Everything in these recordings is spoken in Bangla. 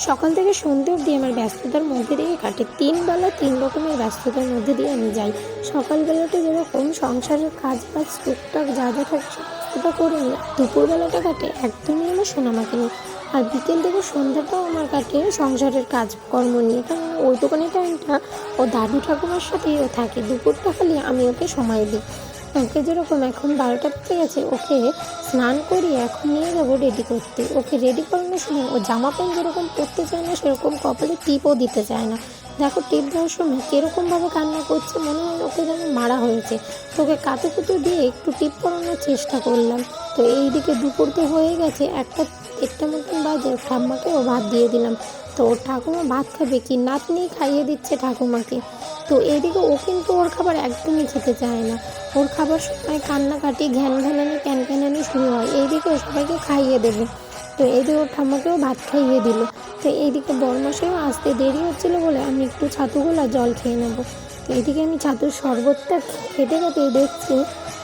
সকাল থেকে সন্ধে অবধি আমার ব্যস্ততার মধ্যে দিয়ে কাটে। 3 বেলা 3 রকমের ব্যস্ততার মধ্যে দিয়ে আমি যাই। সকালবেলাটা যেরকম সংসারের কাজ-বাজ টুকটাক যা থাকে সমস্তটা করে নিই। দুপুরবেলাটা কাটে একদমই আমার সোনামাকে নিয়ে। আর বিকেল থেকে সন্ধ্যাটাও আমার কাটে সংসারের কাজকর্ম নিয়ে। কারণ ওইটুখানি টাইমটা ও দাদু ঠাকুমার সাথেই ও থাকে। দুপুরটা খালি আমি ওকে সময় দিই। ওকে যেরকম এখন 12টা বেজে গেছে, ওকে স্নান করিয়ে এখন নিয়ে যাবো রেডি করতে। ওকে রেডি করানোর সময় ও জামা প্যান্ট যেরকম পরতে চায় না, সেরকম কপালে টিপও দিতে চায় না। দেখো টিপ দেওয়ার সময় কীরকমভাবে কান্না করছে, মনে হয় ওকে যেন মারা হয়েছে। তো ওকে কাতুকুতু দিয়ে একটু টিপ পরানোর চেষ্টা করলাম। তো এইদিকে দুপুর তো হয়ে গেছে, 1টা মতন বাজে, ওর ঠাম্মাকে ও ভাত দিয়ে দিলাম। তো ওর ঠাকুমা ভাত খাবে কি, নাতনি খাইয়ে দিচ্ছে ঠাকুমাকে। তো এদিকে ও কিন্তু ওর খাবার একদমই খেতে চায় না। ওর খাবার সময় কান্নাকাটি, ঘ্যানঘ্যানানি, প্যানপ্যানানি শুরু হয়। এইদিকে ও সবাইকে খাইয়ে দেবে। তো এইদিকে ওর ঠাম্মাকেও ভাত খাইয়ে দিল। তো এইদিকে বরমাসেও আসতে দেরি হচ্ছিলো বলে আমি একটু ছাতু গোলা জল খেয়ে নেবো। তো এইদিকে আমি ছাতুর শরবতটা খেতে খেতে দেখছি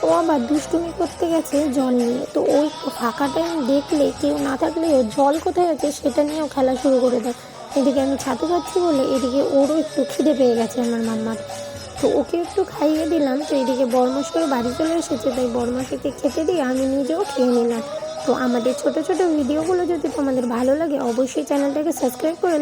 ও আবার দুষ্টুমি করতে গেছে জল নিয়ে। তো ওই ফাঁকা টাইম দেখলে, কেউ না থাকলে ও জল কোথায় আছে সেটা নিয়েও খেলা শুরু করে দেয়। এদিকে আমি ছাতু খাচ্ছি বলে এদিকে ওরও একটু খিদে পেয়ে গেছে আমার মাম্মার। তো ওকে একটু খাইয়ে দিলাম। তো এদিকে বরমাসেও বাড়ি চলে এসেছে, তাই বরমাসকে খেতে দিয়ে আমি নিজেও খেয়ে নিলাম। তো আমাদের ছোট ছোট ভিডিওগুলো যদি তোমাদের ভালো লাগে, অবশ্যই চ্যানেলটাকে সাবস্ক্রাইব করে